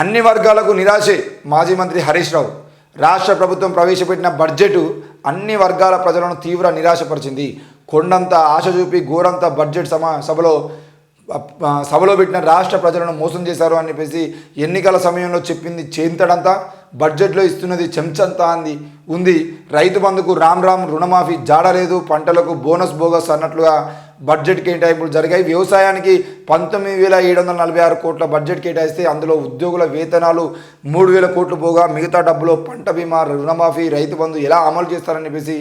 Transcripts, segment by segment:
అన్ని వర్గాలకు నిరాశే మాజీ మంత్రి హరీష్ రావు. రాష్ట్ర ప్రభుత్వం ప్రవేశపెట్టిన బడ్జెట్ అన్ని వర్గాల ప్రజలను తీవ్ర నిరాశపరిచింది. కొండంత ఆశ చూపి గోరంత బడ్జెట్ సభలో పెట్టిన రాష్ట్ర ప్రజలను మోసం చేశారు అని చెప్పేసి ఎన్నికల సమయంలో చెప్పింది చేంతడంతా, బడ్జెట్లో ఇస్తున్నది చెంచంతా ఉంది. రైతు బంధుకు రామ్ రుణమాఫీ జాడలేదు, పంటలకు బోనస్ బోగస్ అన్నట్లుగా బడ్జెట్ కేటాయింపులు జరిగాయి. వ్యవసాయానికి 19,746 కోట్ల బడ్జెట్ కేటాయిస్తే అందులో ఉద్యోగుల వేతనాలు 3,000 కోట్లు పోగా మిగతా డబ్బులో పంట బీమా, రుణమాఫీ, రైతు బంధు ఎలా అమలు చేస్తారని చెప్పేసి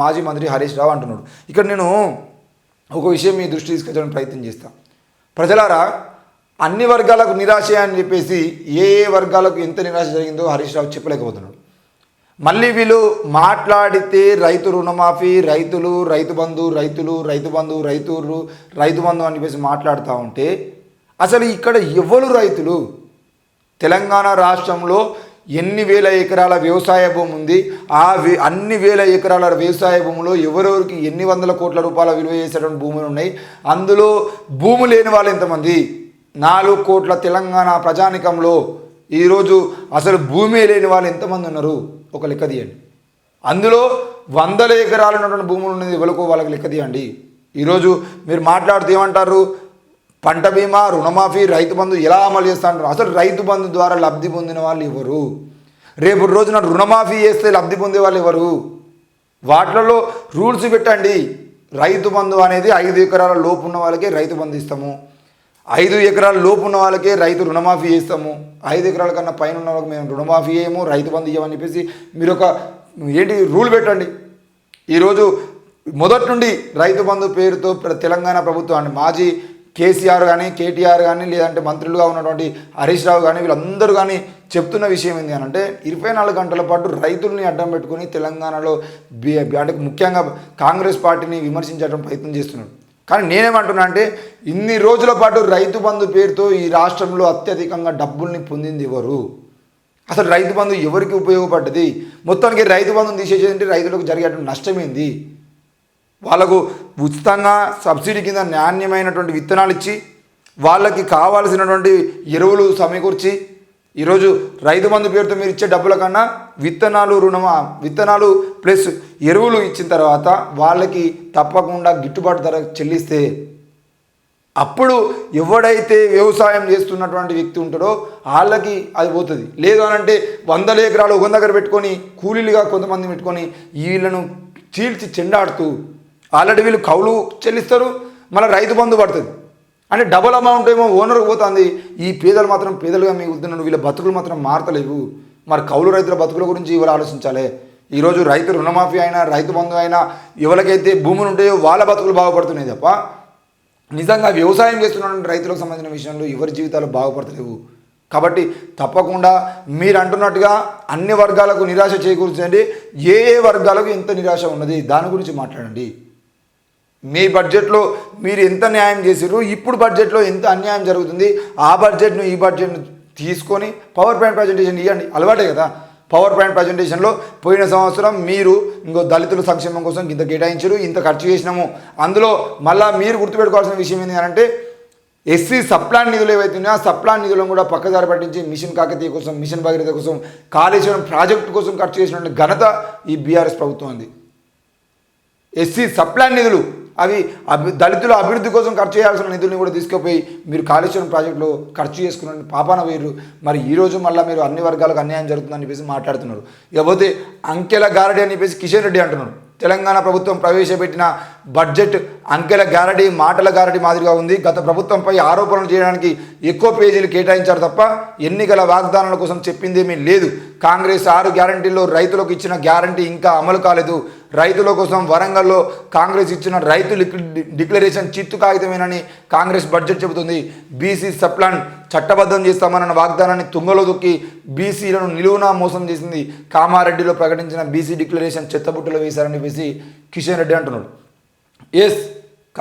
మాజీ మంత్రి హరీష్ రావు అంటున్నాడు. ఇక్కడ నేను ఒక విషయం మీ దృష్టి తీసుకొచ్చడానికి ప్రయత్నం చేస్తాను. ప్రజలారా, అన్ని వర్గాలకు నిరాశ అని చెప్పేసి ఏ వర్గాలకు ఎంత నిరాశ జరిగిందో హరీష్ రావు చెప్పలేకపోతున్నాడు. మళ్ళీ వీళ్ళు మాట్లాడితే రైతు రుణమాఫీ, రైతు బంధు అని చెప్పేసి మాట్లాడుతూ ఉంటే అసలు ఇక్కడ ఎవరు రైతులు? తెలంగాణ రాష్ట్రంలో ఎన్ని వేల ఎకరాల వ్యవసాయ భూమి ఉంది? అన్ని వేల ఎకరాల వ్యవసాయ భూములో ఎవరెవరికి ఎన్ని వందల కోట్ల రూపాయల విలువ చేసేటువంటి భూములు ఉన్నాయి? అందులో భూమి లేని వాళ్ళు ఎంతమంది? 4 కోట్ల తెలంగాణ ప్రజానికంలో ఈరోజు అసలు భూమి లేని వాళ్ళు ఎంతమంది ఉన్నారు? ఒక లెక్క తీయండి. అందులో వందల ఎకరాలు ఉన్నటువంటి భూములు ఉన్నది ఎవరికో వాళ్ళకి లెక్క తీయండి. ఈరోజు మీరు మాట్లాడుతూ ఏమంటారు? పంట బీమా, రుణమాఫీ, రైతు బంధు ఎలా అమలు చేస్తా అంటారు. అసలు రైతు బంధు ద్వారా లబ్ధి పొందిన వాళ్ళు ఎవరు? రేపు రోజున రుణమాఫీ చేస్తే లబ్ధి పొందే వాళ్ళు ఎవరు? వాటిలలో రూల్స్ పెట్టండి. రైతు బంధు అనేది 5 ఎకరాల లోపు ఉన్న వాళ్ళకే రైతు బంధు ఇస్తాము, 5 ఎకరాల లోపు ఉన్న వాళ్ళకే రైతు రుణమాఫీ చేస్తాము, 5 ఎకరాల కన్నా పైన ఉన్న వాళ్ళకి మేము రుణమాఫీ చేయము, రైతు బంధు ఇవ్వమని చెప్పేసి మీరు ఒక రూల్ పెట్టండి. ఈరోజు మొదటి నుండి రైతు బంధు పేరుతో తెలంగాణ ప్రభుత్వాన్ని మాజీ కేసీఆర్ కానీ, కేటీఆర్ కానీ, లేదంటే మంత్రులుగా ఉన్నటువంటి హరీష్ రావు కానీ, వీళ్ళందరూ కానీ చెప్తున్న విషయం ఏంటి అని అంటే 24 గంటల పాటు రైతుల్ని అడ్డం పెట్టుకుని తెలంగాణలో అంటే ముఖ్యంగా కాంగ్రెస్ పార్టీని విమర్శించడం ప్రయత్నం చేస్తున్నాడు. కానీ నేనేమంటున్నా అంటే ఇన్ని రోజుల పాటు రైతు బంధు పేరుతో ఈ రాష్ట్రంలో అత్యధికంగా డబ్బుల్ని పొందింది ఎవరు? అసలు రైతు బంధు ఎవరికి ఉపయోగపడ్డది? మొత్తానికి రైతు బంధుని తీసేసేదంటే రైతులకు జరిగేటువంటి నష్టమేంది? వాళ్ళకు ఉచితంగా సబ్సిడీ కింద నాణ్యమైనటువంటి విత్తనాలు ఇచ్చి వాళ్ళకి కావాల్సినటువంటి ఎరువులు సమకూర్చి ఈరోజు రైతు బంధు పేరుతో మీరు ఇచ్చే డబ్బుల కన్నా విత్తనాలు ప్లస్ ఎరువులు ఇచ్చిన తర్వాత వాళ్ళకి తప్పకుండా గిట్టుబాటు ధర చెల్లిస్తే అప్పుడు ఎవడైతే వ్యవసాయం చేస్తున్నటువంటి వ్యక్తి ఉంటాడో వాళ్ళకి అది పోతుంది. లేదు అని అంటే 100 ఎకరాలు ఒక దగ్గర పెట్టుకొని కూలీలుగా కొంతమంది పెట్టుకొని వీళ్ళను చీల్చి చెండాడుతూ ఆల్రెడీ వీళ్ళు కౌలు చెల్లిస్తారు, మళ్ళీ రైతు బంధు పడుతుంది అంటే డబుల్ అమౌంట్ ఏమో ఓనర్కి పోతుంది. ఈ పేదలు మాత్రం పేదలుగా మిగులుతున్నాడు, వీళ్ళ బతుకులు మాత్రం మారతలేవు. మరి కౌలు రైతుల బతుకుల గురించి ఇవాళ ఆలోచించాలి. ఈరోజు రైతు రుణమాఫీ అయినా, రైతు బంధు అయినా ఎవరికైతే భూములు ఉంటాయో వాళ్ళ బతుకులు బాగుపడుతున్నాయి తప్ప నిజంగా వ్యవసాయం చేస్తున్న రైతులకు సంబంధించిన విషయంలో ఎవరి జీవితాలు బాగుపడతలేవు. కాబట్టి తప్పకుండా మీరు అంటున్నట్టుగా అన్ని వర్గాలకు నిరాశ చేకూర్చండి. ఏ వర్గాలకు ఎంత నిరాశ ఉన్నది దాని గురించి మాట్లాడండి. మీ బడ్జెట్లో మీరు ఎంత న్యాయం చేసిర్రు, ఇప్పుడు బడ్జెట్లో ఎంత అన్యాయం జరుగుతుంది, ఆ బడ్జెట్ను ఈ బడ్జెట్ను తీసుకొని పవర్ పాయింట్ ప్రజెంటేషన్ ఇవ్వండి. అలవాటే కదా పవర్ పాయింట్ ప్రజెంటేషన్లో. పోయిన సంవత్సరం మీరు దళితుల సంక్షేమం కోసం ఇంత కేటాయించారు, ఇంత ఖర్చు చేసినాము. అందులో మళ్ళీ మీరు గుర్తుపెట్టుకోవాల్సిన విషయం ఏంటి అంటే ఎస్సీ సప్లాన్ నిధులు ఏవైతే ఉన్నాయో ఆ సప్లాన్ నిధులను కూడా పక్కదారి పట్టించి మిషన్ కాకతీయ కోసం, మిషన్ భగీరథ కోసం, కాళేశ్వరం ప్రాజెక్టు కోసం ఖర్చు చేసినటువంటి ఘనత ఈ బీఆర్ఎస్ ప్రభుత్వం ఉంది. ఎస్సీ సప్లాన్ నిధులు అవి దళితుల అభివృద్ధి కోసం ఖర్చు చేయాల్సిన నిధుల్ని కూడా తీసుకుపోయి మీరు కాళేశ్వరం ప్రాజెక్టులో ఖర్చు చేసుకున్న పాపాన వేరు. మరి ఈరోజు మళ్ళీ మీరు అన్ని వర్గాలకు అన్యాయం జరుగుతుందని చెప్పేసి మాట్లాడుతున్నారు. ఇకపోతే అంకెల గారడి అని చెప్పేసి కిషన్ రెడ్డి అంటున్నారు. తెలంగాణ ప్రభుత్వం ప్రవేశపెట్టిన బడ్జెట్ అంకెల గారడి, మాటల గారడి మాదిరిగా ఉంది. గత ప్రభుత్వంపై ఆరోపణలు చేయడానికి ఎక్కువ పేజీలు కేటాయించారు తప్ప ఎన్నికల వాగ్దానాల కోసం చెప్పిందేమీ లేదు. కాంగ్రెస్ 6 గ్యారంటీల్లో రైతులకు ఇచ్చిన గ్యారంటీ ఇంకా అమలు కాలేదు. రైతుల కోసం వరంగల్లో కాంగ్రెస్ ఇచ్చిన రైతు డిక్లరేషన్ చిత్తు కాగితమేనని కాంగ్రెస్ బడ్జెట్ చెబుతుంది. బీసీ సప్లాన్ చట్టబద్ధం చేస్తామన్న వాగ్దానాన్ని తుంగలో దొక్కి బీసీలను నిలువునా మోసం చేసింది. కామారెడ్డిలో ప్రకటించిన బీసీ డిక్లరేషన్ చెత్తబుట్టలో వేశారని చెప్పేసి కిషన్ రెడ్డి అంటున్నాడు. ఎస్,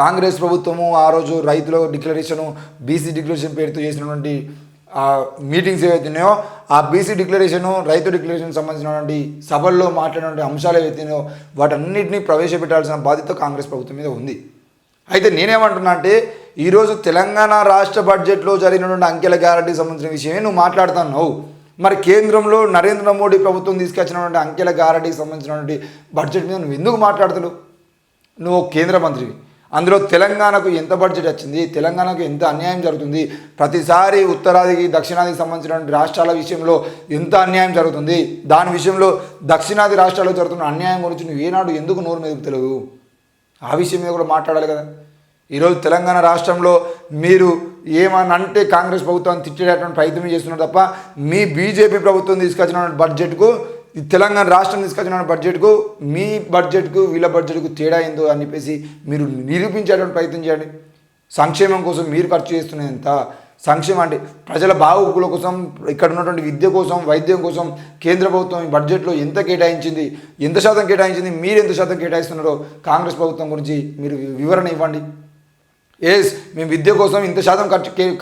కాంగ్రెస్ ప్రభుత్వము ఆ రోజు రైతుల డిక్లరేషను, బీసీ డిక్లరేషన్ పేరుతో చేసినటువంటి మీటింగ్స్ ఏవైతున్నాయో ఆ బీసీ డిక్లరేషను, రైతు డిక్లరేషన్ సంబంధించినటువంటి సభల్లో మాట్లాడినటువంటి అంశాలు ఏవైతున్నాయో వాటన్నిటినీ ప్రవేశపెట్టాల్సిన బాధ్యత కాంగ్రెస్ ప్రభుత్వం మీద ఉంది. అయితే నేనేమంటున్నా అంటే ఈరోజు తెలంగాణ రాష్ట్ర బడ్జెట్లో జరిగినటువంటి అంకెల గ్యారంటీకి సంబంధించిన విషయమే నువ్వు మాట్లాడుతున్నావు. మరి కేంద్రంలో నరేంద్ర మోడీ ప్రభుత్వం తీసుకొచ్చినటువంటి అంకెల గ్యారంటీకి సంబంధించినటువంటి బడ్జెట్ మీద నువ్వు ఎందుకు మాట్లాడుతున్నావు? నువ్వు కేంద్ర మంత్రివి, అందులో తెలంగాణకు ఎంత బడ్జెట్ వచ్చింది, తెలంగాణకు ఎంత అన్యాయం జరుగుతుంది, ప్రతిసారి ఉత్తరాదికి దక్షిణాదికి సంబంధించినటువంటి రాష్ట్రాల విషయంలో ఎంత అన్యాయం జరుగుతుంది, దాని విషయంలో దక్షిణాది రాష్ట్రాల్లో జరుగుతున్న అన్యాయం గురించి నువ్వు ఏనాడు ఎందుకు నోరు మెదుపుతలేవు? ఆ విషయం మీద కూడా మాట్లాడాలి కదా. ఈరోజు తెలంగాణ రాష్ట్రంలో మీరు ఏమని అంటే కాంగ్రెస్ ప్రభుత్వాన్ని తిట్టేటటువంటి ప్రయత్నం చేస్తున్నారు తప్ప మీ బీజేపీ ప్రభుత్వం తీసుకొచ్చినటువంటి బడ్జెట్కు, ఈ తెలంగాణ రాష్ట్రం తీసుకొచ్చిన బడ్జెట్కు, మీ బడ్జెట్కు వీళ్ళ బడ్జెట్కు తేడా ఏందో అని చెప్పేసి మీరు నిరూపించేటువంటి ప్రయత్నం చేయండి. సంక్షేమం కోసం మీరు ఖర్చు చేస్తున్నది ఎంత? సంక్షేమం అంటే ప్రజల బాగోగుల కోసం, ఇక్కడ ఉన్నటువంటి విద్య కోసం, వైద్యం కోసం కేంద్ర ప్రభుత్వం ఈ బడ్జెట్లో ఎంత కేటాయించింది, ఎంత శాతం కేటాయించింది, మీరు ఎంత శాతం కేటాయిస్తున్నారో కాంగ్రెస్ ప్రభుత్వం గురించి మీరు వివరణ ఇవ్వండి. మేము విద్య కోసం ఇంత శాతం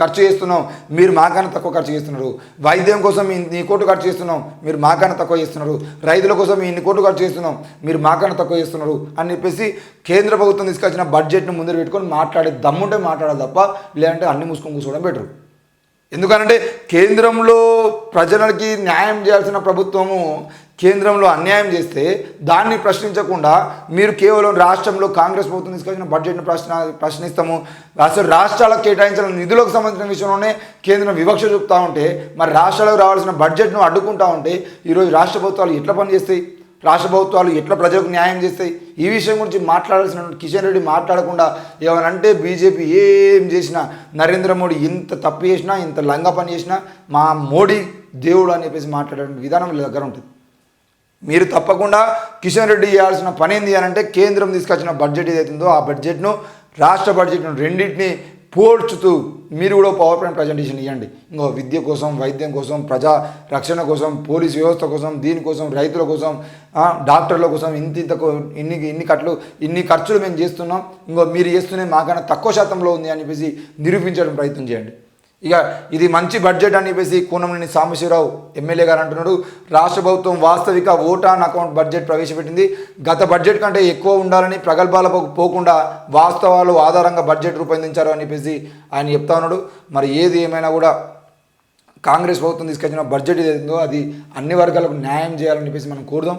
ఖర్చు చేస్తున్నాం, మీరు మాకన్నా తక్కువ ఖర్చు చేస్తున్నారు. వైద్యం కోసం ఇన్ని కోట్లు ఖర్చు చేస్తున్నాం, మీరు మాకన్నా తక్కువ చేస్తున్నారు. రైతుల కోసం ఇన్ని కోట్లు ఖర్చు చేస్తున్నాం, మీరు మాకన్నా తక్కువ చేస్తున్నారు అని చెప్పేసి కేంద్ర ప్రభుత్వం తీసుకొచ్చిన బడ్జెట్ను ముందర పెట్టుకొని మాట్లాడే దమ్ముంటే మాట్లాడాలి తప్ప లేదంటే అన్ని మూసుకొని కూర్చోవడం బెటరు. ఎందుకంటే కేంద్రంలో ప్రజలకి న్యాయం చేయాల్సిన ప్రభుత్వము కేంద్రంలో అన్యాయం చేస్తే దాన్ని ప్రశ్నించకుండా మీరు కేవలం రాష్ట్రంలో కాంగ్రెస్ ప్రభుత్వం తీసుకొచ్చిన బడ్జెట్ను ప్రశ్నిస్తాము, అసలు రాష్ట్రాలకు కేటాయించిన నిధులకు సంబంధించిన విషయంలోనే కేంద్రం వివక్ష చూపుతూ ఉంటే, మరి రాష్ట్రాలకు రావాల్సిన బడ్జెట్ను అడ్డుకుంటూ ఉంటే ఈరోజు రాష్ట్ర ప్రభుత్వాలు ఎట్లా పనిచేస్తాయి? రాష్ట్ర ప్రభుత్వాలు ఎట్లా ప్రజలకు న్యాయం చేస్తాయి? ఈ విషయం గురించి మాట్లాడాల్సిన కిషన్ రెడ్డి మాట్లాడకుండా ఏమనంటే బీజేపీ ఏం చేసినా, నరేంద్ర మోడీ ఇంత తప్పు చేసినా, ఇంత లంగా పని చేసినా మా మోడీ దేవుడు అని చెప్పేసి మాట్లాడే విధానం వీళ్ళ దగ్గర ఉంటుంది. మీరు తప్పకుండా కిషన్ రెడ్డి చేయాల్సిన పని ఏంది అని అంటే కేంద్రం తీసుకొచ్చిన బడ్జెట్ ఏదైతుందో ఆ బడ్జెట్ను, రాష్ట్ర బడ్జెట్ను రెండింటిని పోల్చుతూ మీరు కూడా పవర్ పాయింట్ ప్రజెంటేషన్ ఇవ్వండి. ఇంకో విద్య కోసం, వైద్యం కోసం, ప్రజా రక్షణ కోసం, పోలీస్ వ్యవస్థ కోసం, దీనికోసం, రైతుల కోసం, డాక్టర్ల కోసం ఇన్ని ఖర్చులు మేము చేస్తున్నాం, ఇంకో మీరు చేస్తూనే మాకన్నా తక్కువ శాతంలో ఉంది అని చెప్పేసి నిరూపించడం ప్రయత్నం చేయండి. ఇక ఇది మంచి బడ్జెట్ అని చెప్పేసి కూనంనేని సాంబశివరావు ఎమ్మెల్యే గారు అంటున్నాడు. రాష్ట్ర ప్రభుత్వం వాస్తవిక ఓట్ ఆన్ అకౌంట్ బడ్జెట్ ప్రవేశపెట్టింది. గత బడ్జెట్ కంటే ఎక్కువ ఉండాలని ప్రగల్భాలకు పోకుండా వాస్తవాలు ఆధారంగా బడ్జెట్ రూపొందించారు అని చెప్పేసి ఆయన చెప్తా ఉన్నాడు. మరి ఏది ఏమైనా కూడా కాంగ్రెస్ ప్రభుత్వం తీసుకొచ్చిన బడ్జెట్ ఏదైందో అది అన్ని వర్గాలకు న్యాయం చేయాలని చెప్పేసి మనం కోరుదాం.